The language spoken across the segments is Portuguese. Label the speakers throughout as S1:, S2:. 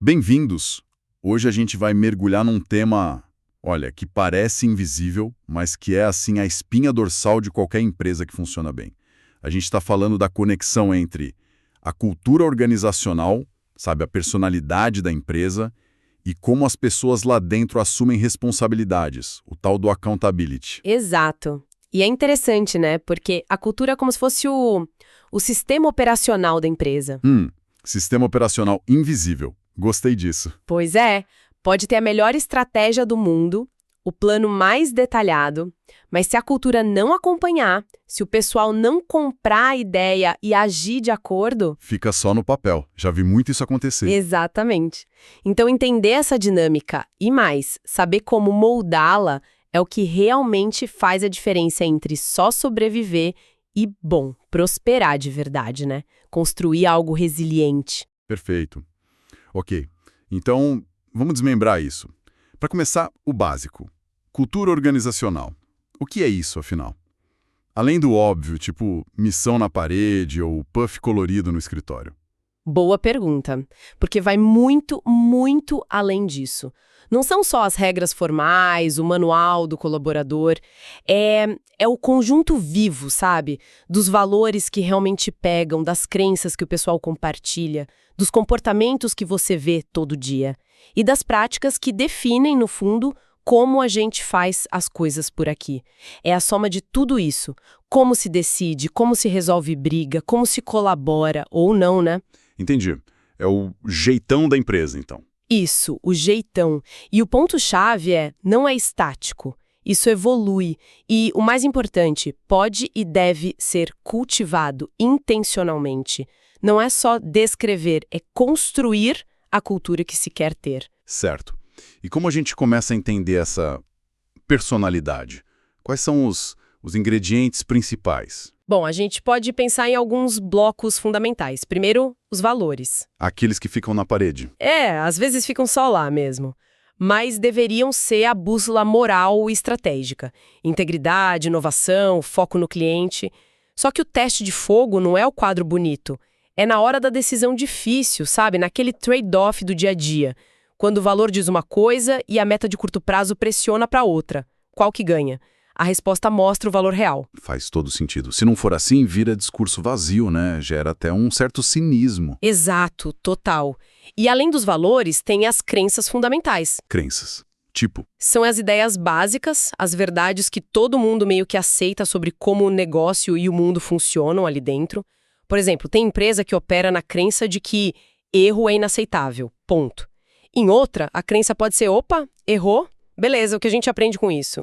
S1: Bem-vindos! Hoje a gente vai mergulhar num tema, olha, que parece invisível, mas que é, assim, a espinha dorsal de qualquer empresa que funciona bem. A gente está falando da conexão entre a cultura organizacional, sabe, a personalidade da empresa, e como as pessoas lá dentro assumem responsabilidades, o tal do accountability.
S2: Exato. E é interessante, né? Porque a cultura é como se fosse o sistema operacional da empresa.
S1: Sistema operacional invisível. Gostei disso.
S2: Pois é, pode ter a melhor estratégia do mundo, o plano mais detalhado, mas se a cultura não acompanhar, se o pessoal não comprar a ideia e agir de acordo...
S1: Fica só no papel. Já vi muito isso acontecer.
S2: Exatamente. Então, entender essa dinâmica e mais, saber como moldá-la é o que realmente faz a diferença entre só sobreviver e, bom, prosperar de verdade, né? Construir algo resiliente.
S1: Perfeito. Ok, então vamos desmembrar isso. Para começar, o básico. Cultura organizacional. O que é isso, afinal? Além do óbvio, tipo missão na parede ou puff colorido no escritório.
S2: Boa pergunta, porque vai muito, muito além disso. Não são só as regras formais, o manual do colaborador, é o conjunto vivo, sabe? Dos valores que realmente pegam, das crenças que o pessoal compartilha, dos comportamentos que você vê todo dia e das práticas que definem, no fundo, como a gente faz as coisas por aqui. É a soma de tudo isso. Como se decide, como se resolve briga, como se colabora ou não, né?
S1: Entendi. É o jeitão da empresa, então.
S2: Isso, o jeitão. E o ponto-chave não é estático. Isso evolui. E, o mais importante, pode e deve ser cultivado intencionalmente. Não é só descrever, é construir a cultura que se quer ter.
S1: Certo. E como a gente começa a entender essa personalidade? Quais são os ingredientes principais?
S2: Bom, a gente pode pensar em alguns blocos fundamentais. Primeiro, os valores.
S1: Aqueles que ficam na parede.
S2: Às vezes ficam só lá mesmo. Mas deveriam ser a bússola moral e estratégica. Integridade, inovação, foco no cliente. Só que o teste de fogo não é o quadro bonito. É na hora da decisão difícil, sabe? Naquele trade-off do dia a dia. Quando o valor diz uma coisa e a meta de curto prazo pressiona para outra. Qual que ganha? A resposta mostra o valor real.
S1: Faz todo sentido. Se não for assim, vira discurso vazio, né? Gera até um certo cinismo.
S2: Exato, total. E além dos valores, tem as crenças fundamentais.
S1: Crenças. Tipo,
S2: São as ideias básicas, as verdades que todo mundo meio que aceita sobre como o negócio e o mundo funcionam ali dentro. Por exemplo, tem empresa que opera na crença de que erro é inaceitável, ponto. Em outra, a crença pode ser, opa, errou? Beleza, o que a gente aprende com isso?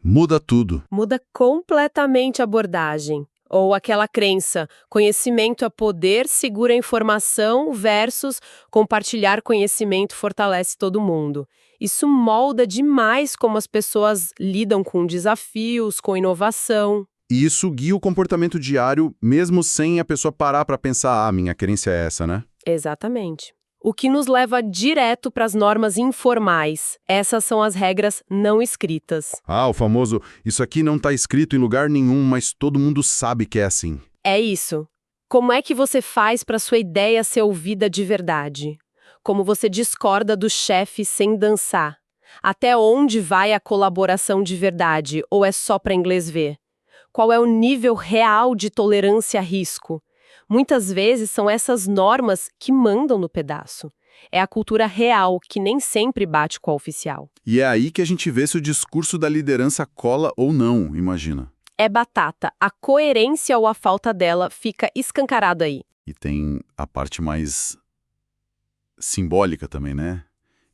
S1: muda tudo.
S2: Muda completamente a abordagem. Ou aquela crença, conhecimento é poder, segura a informação versus compartilhar conhecimento fortalece todo mundo. Isso molda demais como as pessoas lidam com desafios, com inovação.
S1: E isso guia o comportamento diário, mesmo sem a pessoa parar para pensar, minha crença é essa, né?
S2: Exatamente. O que nos leva direto para as normas informais. Essas são as regras não escritas.
S1: O famoso, isso aqui não está escrito em lugar nenhum, mas todo mundo sabe que é assim.
S2: É isso. Como é que você faz para sua ideia ser ouvida de verdade? Como você discorda do chefe sem dançar? Até onde vai a colaboração de verdade ou é só para inglês ver? Qual é o nível real de tolerância a risco? Muitas vezes são essas normas que mandam no pedaço. É a cultura real que nem sempre bate com a oficial.
S1: E é aí que a gente vê se o discurso da liderança cola ou não, imagina.
S2: É batata. A coerência ou a falta dela fica escancarado aí.
S1: E tem a parte mais simbólica também, né?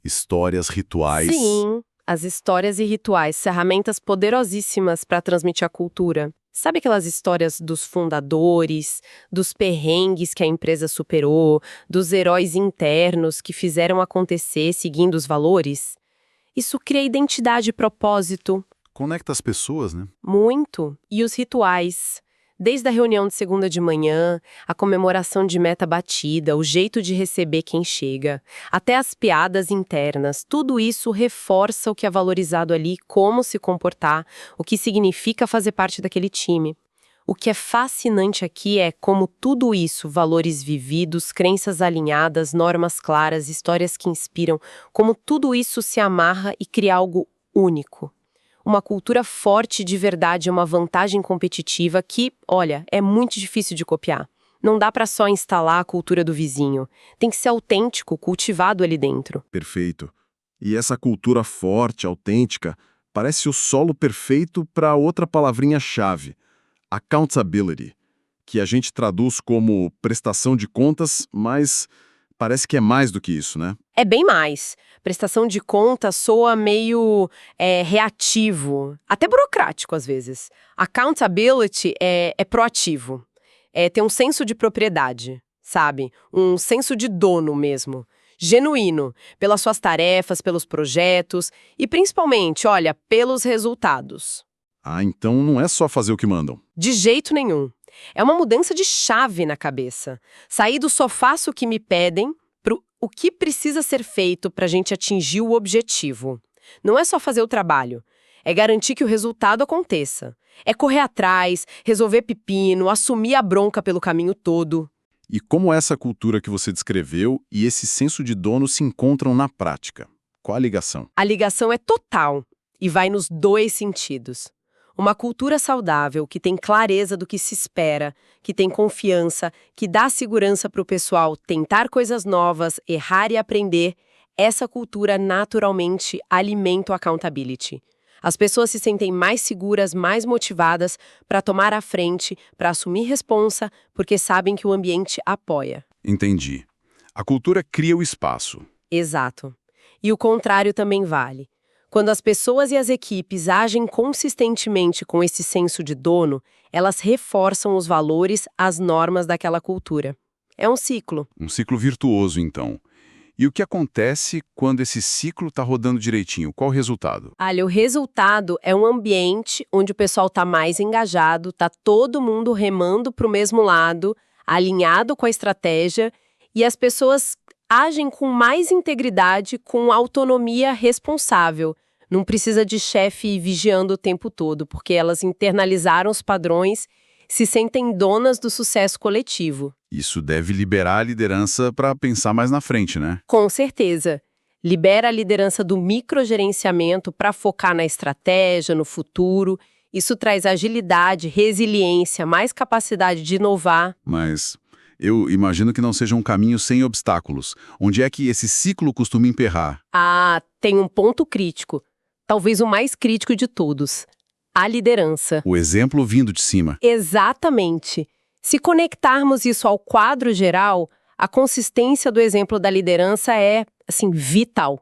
S1: Histórias, rituais.
S2: Sim, as histórias e rituais, ferramentas poderosíssimas para transmitir a cultura. Sabe aquelas histórias dos fundadores, dos perrengues que a empresa superou, dos heróis internos que fizeram acontecer seguindo os valores? Isso cria identidade e propósito.
S1: Conecta as pessoas, né?
S2: Muito. E os rituais. Desde a reunião de segunda de manhã, a comemoração de meta batida, o jeito de receber quem chega, até as piadas internas, tudo isso reforça o que é valorizado ali, como se comportar, o que significa fazer parte daquele time. O que é fascinante aqui é como tudo isso, valores vividos, crenças alinhadas, normas claras, histórias que inspiram, como tudo isso se amarra e cria algo único. Uma cultura forte de verdade é uma vantagem competitiva que, olha, é muito difícil de copiar. Não dá para só instalar a cultura do vizinho. Tem que ser autêntico, cultivado ali dentro.
S3: Perfeito. E essa cultura forte, autêntica, parece o solo perfeito para outra palavrinha-chave, accountability, que a gente traduz como prestação de contas, mas parece que é mais do que isso, né?
S2: É bem mais. Prestação de contas soa meio reativo, até burocrático às vezes. Accountability é proativo. Tem um senso de propriedade, sabe? Um senso de dono mesmo. Genuíno, pelas suas tarefas, pelos projetos e principalmente, olha, pelos resultados.
S3: Ah, então não é só fazer o que mandam.
S2: De jeito nenhum. É uma mudança de chave na cabeça. Sair do só faço o que me pedem pro o que precisa ser feito para a gente atingir o objetivo. Não é só fazer o trabalho. É garantir que o resultado aconteça. É correr atrás, resolver pepino, assumir a bronca pelo caminho todo.
S3: E como essa cultura que você descreveu e esse senso de dono se encontram na prática? Qual a ligação?
S2: A ligação é total e vai nos dois sentidos. Uma cultura saudável, que tem clareza do que se espera, que tem confiança, que dá segurança para o pessoal tentar coisas novas, errar e aprender, essa cultura naturalmente alimenta o accountability. As pessoas se sentem mais seguras, mais motivadas para tomar a frente, para assumir responsa, porque sabem que o ambiente apoia.
S1: Entendi. A cultura cria o espaço.
S2: Exato. E o contrário também vale. Quando as pessoas e as equipes agem consistentemente com esse senso de dono, elas reforçam os valores, as normas daquela cultura. É um ciclo.
S1: Um ciclo virtuoso, então. E o que acontece quando esse ciclo está rodando direitinho? Qual o resultado?
S2: Olha, o resultado é um ambiente onde o pessoal está mais engajado, está todo mundo remando para o mesmo lado, alinhado com a estratégia, e as pessoas agem com mais integridade, com autonomia responsável. Não precisa de chefe vigiando o tempo todo, porque elas internalizaram os padrões, se sentem donas do sucesso coletivo.
S1: Isso deve liberar a liderança para pensar mais na frente, né?
S2: Com certeza. Libera a liderança do microgerenciamento para focar na estratégia, no futuro. Isso traz agilidade, resiliência, mais capacidade de inovar.
S1: Mas eu imagino que não seja um caminho sem obstáculos. Onde é que esse ciclo costuma emperrar?
S2: Ah, tem um ponto crítico. Talvez o mais crítico de todos. A liderança.
S1: O exemplo vindo de cima.
S2: Exatamente. Se conectarmos isso ao quadro geral, a consistência do exemplo da liderança é, assim, vital,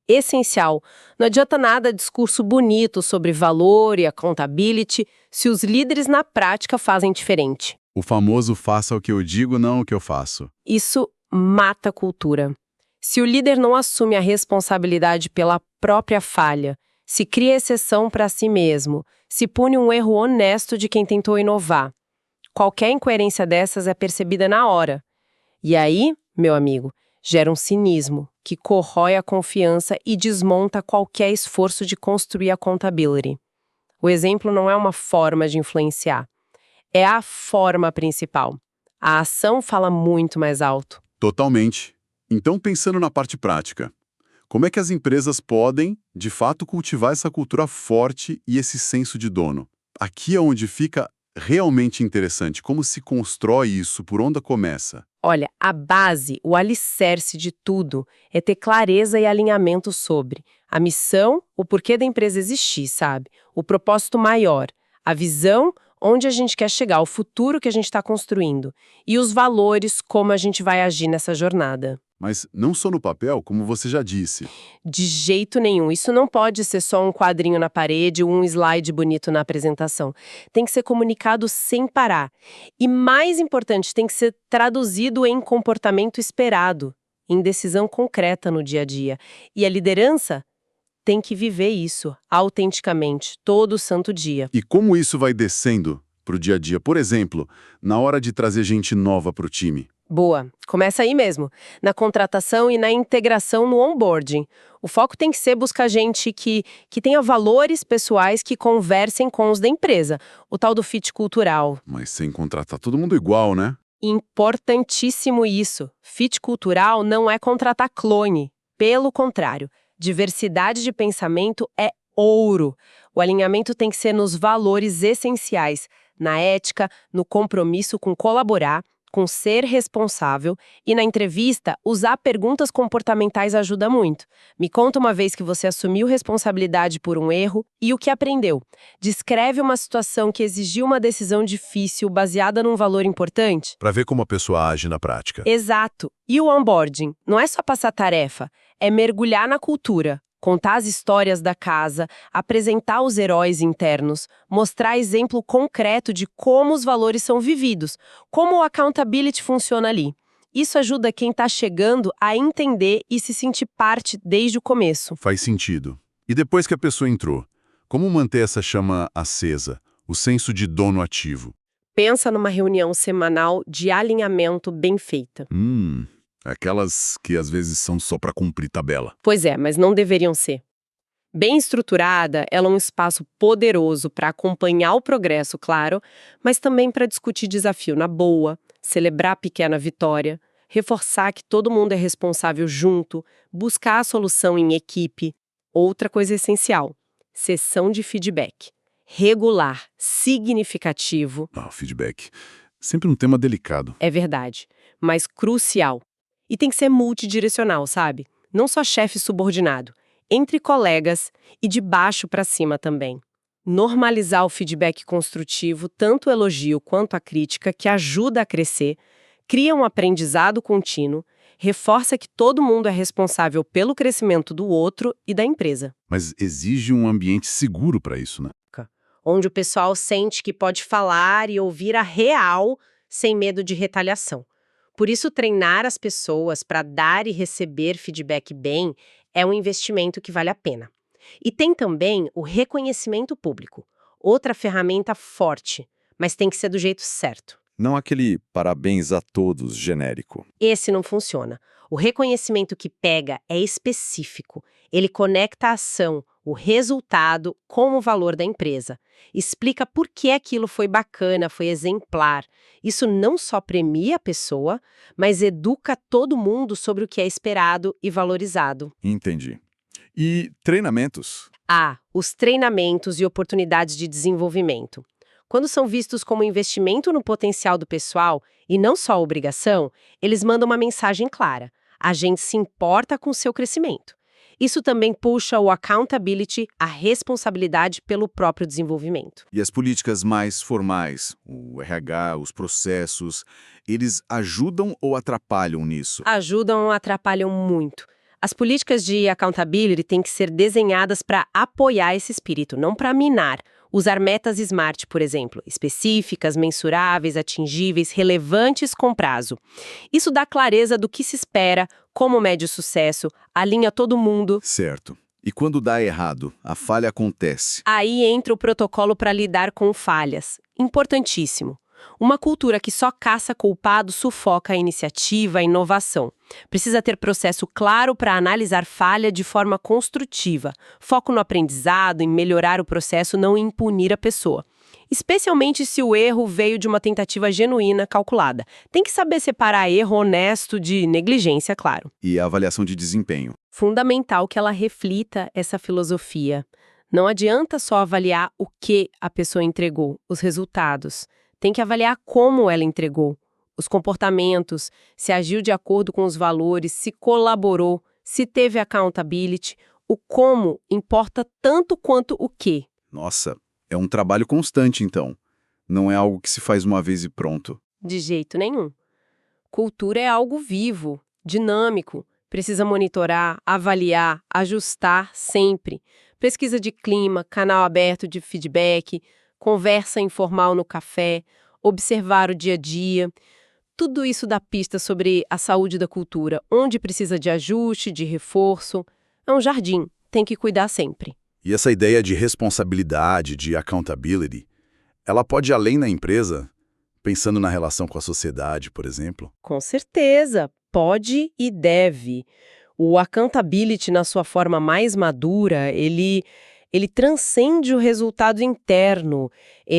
S2: essencial. Não adianta nada discurso bonito sobre valor e accountability se os líderes na prática fazem diferente.
S1: O famoso faça o que eu digo, não o que eu faço.
S2: Isso mata a cultura. Se o líder não assume a responsabilidade pela própria falha, se cria exceção para si mesmo, se pune um erro honesto de quem tentou inovar, qualquer incoerência dessas é percebida na hora. E aí, meu amigo, gera um cinismo que corrói a confiança e desmonta qualquer esforço de construir a accountability. O exemplo não é uma forma de influenciar. É a forma principal. A ação fala muito mais alto.
S1: Totalmente. Então, pensando na parte prática, como é que as empresas podem, de fato, cultivar essa cultura forte e esse senso de dono? Aqui é onde fica realmente interessante. Como se constrói isso? Por onde começa?
S2: Olha, a base, o alicerce de tudo é ter clareza e alinhamento sobre a missão, o porquê da empresa existir, sabe? O propósito maior, a visão, onde a gente quer chegar, o futuro que a gente está construindo e os valores, como a gente vai agir nessa jornada.
S1: Mas não só no papel, como você já disse.
S2: De jeito nenhum. Isso não pode ser só um quadrinho na parede ou um slide bonito na apresentação. Tem que ser comunicado sem parar. E mais importante, tem que ser traduzido em comportamento esperado, em decisão concreta no dia a dia. E a liderança tem que viver isso autenticamente, todo santo dia.
S1: E como isso vai descendo para o dia a dia? Por exemplo, na hora de trazer gente nova para o time.
S2: Boa, começa aí mesmo, na contratação e na integração no onboarding. O foco tem que ser buscar gente que tenha valores pessoais que conversem com os da empresa, o tal do fit cultural.
S1: Mas sem contratar todo mundo igual, né?
S2: Importantíssimo isso. Fit cultural não é contratar clone. Pelo contrário, diversidade de pensamento é ouro. O alinhamento tem que ser nos valores essenciais, na ética, no compromisso com colaborar, com ser responsável e na entrevista, usar perguntas comportamentais ajuda muito. Me conta uma vez que você assumiu responsabilidade por um erro e o que aprendeu. Descreve uma situação que exigiu uma decisão difícil baseada num valor importante.
S1: Para ver como a pessoa age na prática.
S2: Exato. E o onboarding? Não é só passar tarefa, é mergulhar na cultura. Contar as histórias da casa, apresentar os heróis internos, mostrar exemplo concreto de como os valores são vividos, como o accountability funciona ali. Isso ajuda quem está chegando a entender e se sentir parte desde o começo.
S1: Faz sentido. E depois que a pessoa entrou, como manter essa chama acesa, o senso de dono ativo?
S2: Pensa numa reunião semanal de alinhamento bem feita.
S1: Aquelas que às vezes são só para cumprir tabela.
S2: Pois é, mas não deveriam ser. Bem estruturada, ela é um espaço poderoso para acompanhar o progresso, claro, mas também para discutir desafio na boa, celebrar a pequena vitória, reforçar que todo mundo é responsável junto, buscar a solução em equipe. Outra coisa essencial, sessão de feedback. Regular, significativo.
S1: Feedback. Sempre um tema delicado.
S2: É verdade, mas crucial. E tem que ser multidirecional, sabe? Não só chefe subordinado. Entre colegas e de baixo para cima também. Normalizar o feedback construtivo, tanto o elogio quanto a crítica, que ajuda a crescer, cria um aprendizado contínuo, reforça que todo mundo é responsável pelo crescimento do outro e da empresa.
S1: Mas exige um ambiente seguro para isso, né?
S2: Onde o pessoal sente que pode falar e ouvir a real sem medo de retaliação. Por isso, treinar as pessoas para dar e receber feedback bem é um investimento que vale a pena. E tem também o reconhecimento público, outra ferramenta forte, mas tem que ser do jeito certo.
S3: Não aquele parabéns a todos genérico.
S2: Esse não funciona. O reconhecimento que pega é específico. Ele conecta a ação, o resultado, com o valor da empresa. Explica por que aquilo foi bacana, foi exemplar. Isso não só premia a pessoa, mas educa todo mundo sobre o que é esperado e valorizado.
S3: Entendi. E treinamentos?
S2: Os treinamentos e oportunidades de desenvolvimento. Quando são vistos como investimento no potencial do pessoal e não só obrigação, eles mandam uma mensagem clara. A gente se importa com o seu crescimento. Isso também puxa o accountability, a responsabilidade pelo próprio desenvolvimento.
S3: E as políticas mais formais, o RH, os processos, eles ajudam ou atrapalham nisso?
S2: Ajudam ou atrapalham muito. As políticas de accountability têm que ser desenhadas para apoiar esse espírito, não para minar. Usar metas SMART, por exemplo, específicas, mensuráveis, atingíveis, relevantes com prazo. Isso dá clareza do que se espera, como mede o sucesso, alinha todo mundo.
S3: Certo. E quando dá errado, a falha acontece.
S2: Aí entra o protocolo para lidar com falhas. Importantíssimo. Uma cultura que só caça culpado sufoca a iniciativa, a inovação. Precisa ter processo claro para analisar falha de forma construtiva. Foco no aprendizado, em melhorar o processo, não em punir a pessoa. Especialmente se o erro veio de uma tentativa genuína, calculada. Tem que saber separar erro honesto de negligência, claro.
S3: E a avaliação de desempenho?
S2: Fundamental que ela reflita essa filosofia. Não adianta só avaliar o que a pessoa entregou, os resultados. Tem que avaliar como ela entregou, os comportamentos, se agiu de acordo com os valores, se colaborou, se teve accountability. O como importa tanto quanto o que.
S3: Nossa, é um trabalho constante, então. Não é algo que se faz uma vez e pronto.
S2: De jeito nenhum. Cultura é algo vivo, dinâmico. Precisa monitorar, avaliar, ajustar sempre. Pesquisa de clima, canal aberto de feedback, conversa informal no café, observar o dia a dia. Tudo isso dá pista sobre a saúde da cultura, onde precisa de ajuste, de reforço. É um jardim, tem que cuidar sempre.
S1: E essa ideia de responsabilidade, de accountability, ela pode ir além da empresa? Pensando na relação com a sociedade, por exemplo.
S2: Com certeza, pode e deve. O accountability, na sua forma mais madura, ele transcende o resultado interno,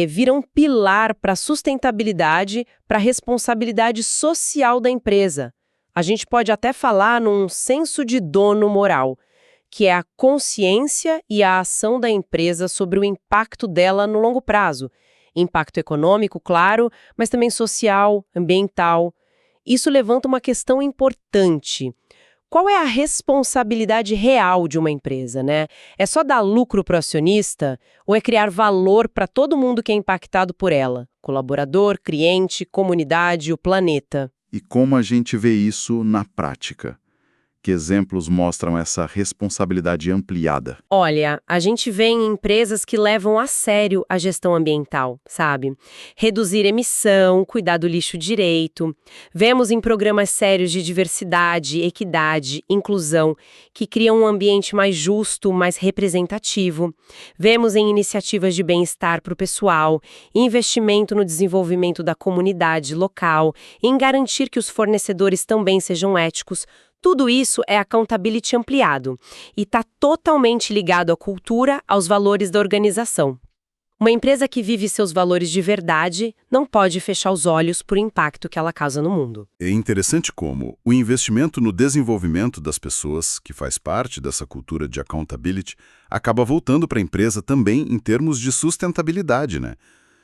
S2: vira um pilar para a sustentabilidade, para a responsabilidade social da empresa. A gente pode até falar num senso de dono moral, que é a consciência e a ação da empresa sobre o impacto dela no longo prazo. Impacto econômico, claro, mas também social, ambiental. Isso levanta uma questão importante. Qual é a responsabilidade real de uma empresa, né? É só dar lucro para o acionista ou é criar valor para todo mundo que é impactado por ela? Colaborador, cliente, comunidade, o planeta.
S1: E como a gente vê isso na prática? Que exemplos mostram essa responsabilidade ampliada?
S2: Olha, a gente vê em empresas que levam a sério a gestão ambiental, sabe? Reduzir emissão, cuidar do lixo direito. Vemos em programas sérios de diversidade, equidade, inclusão, que criam um ambiente mais justo, mais representativo. Vemos em iniciativas de bem-estar para o pessoal, investimento no desenvolvimento da comunidade local, em garantir que os fornecedores também sejam éticos. Tudo isso é accountability ampliado e está totalmente ligado à cultura, aos valores da organização. Uma empresa que vive seus valores de verdade não pode fechar os olhos por impacto que ela causa no mundo.
S1: É interessante como o investimento no desenvolvimento das pessoas, que faz parte dessa cultura de accountability, acaba voltando para a empresa também em termos de sustentabilidade, né?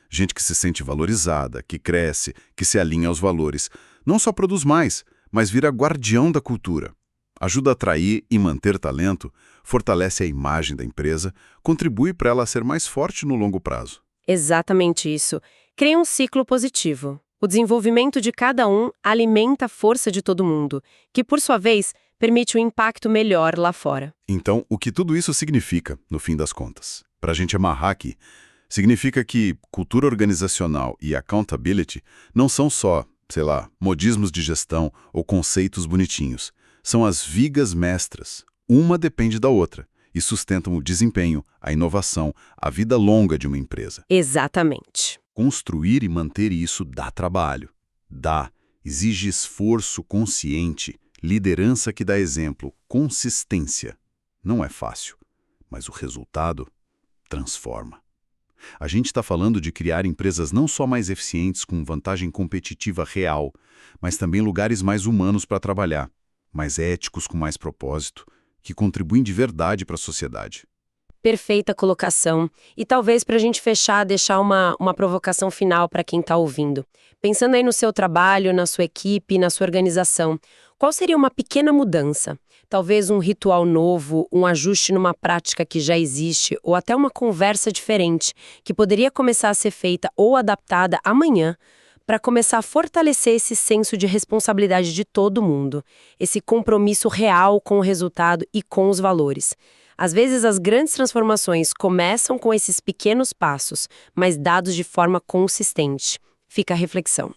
S1: Gente que se sente valorizada, que cresce, que se alinha aos valores, não só produz mais, mas vira guardião da cultura. Ajuda a atrair e manter talento, fortalece a imagem da empresa, contribui para ela ser mais forte no longo prazo.
S2: Exatamente isso. Cria um ciclo positivo. O desenvolvimento de cada um alimenta a força de todo mundo, que, por sua vez, permite um impacto melhor lá fora.
S1: Então, o que tudo isso significa, no fim das contas? Para a gente amarrar aqui, significa que cultura organizacional e accountability não são só, sei lá, modismos de gestão ou conceitos bonitinhos. São as vigas mestras. Uma depende da outra e sustentam o desempenho, a inovação, a vida longa de uma empresa.
S2: Exatamente.
S1: Construir e manter isso dá trabalho. Exige esforço consciente, liderança que dá exemplo, consistência. Não é fácil, mas o resultado transforma. A gente está falando de criar empresas não só mais eficientes com vantagem competitiva real, mas também lugares mais humanos para trabalhar, mais éticos com mais propósito, que contribuem de verdade para a sociedade.
S2: Perfeita colocação. E talvez para a gente fechar, deixar uma provocação final para quem está ouvindo. Pensando aí no seu trabalho, na sua equipe, na sua organização, qual seria uma pequena mudança? Talvez um ritual novo, um ajuste numa prática que já existe, ou até uma conversa diferente, que poderia começar a ser feita ou adaptada amanhã, para começar a fortalecer esse senso de responsabilidade de todo mundo, esse compromisso real com o resultado e com os valores. Às vezes, as grandes transformações começam com esses pequenos passos, mas dados de forma consistente. Fica a reflexão.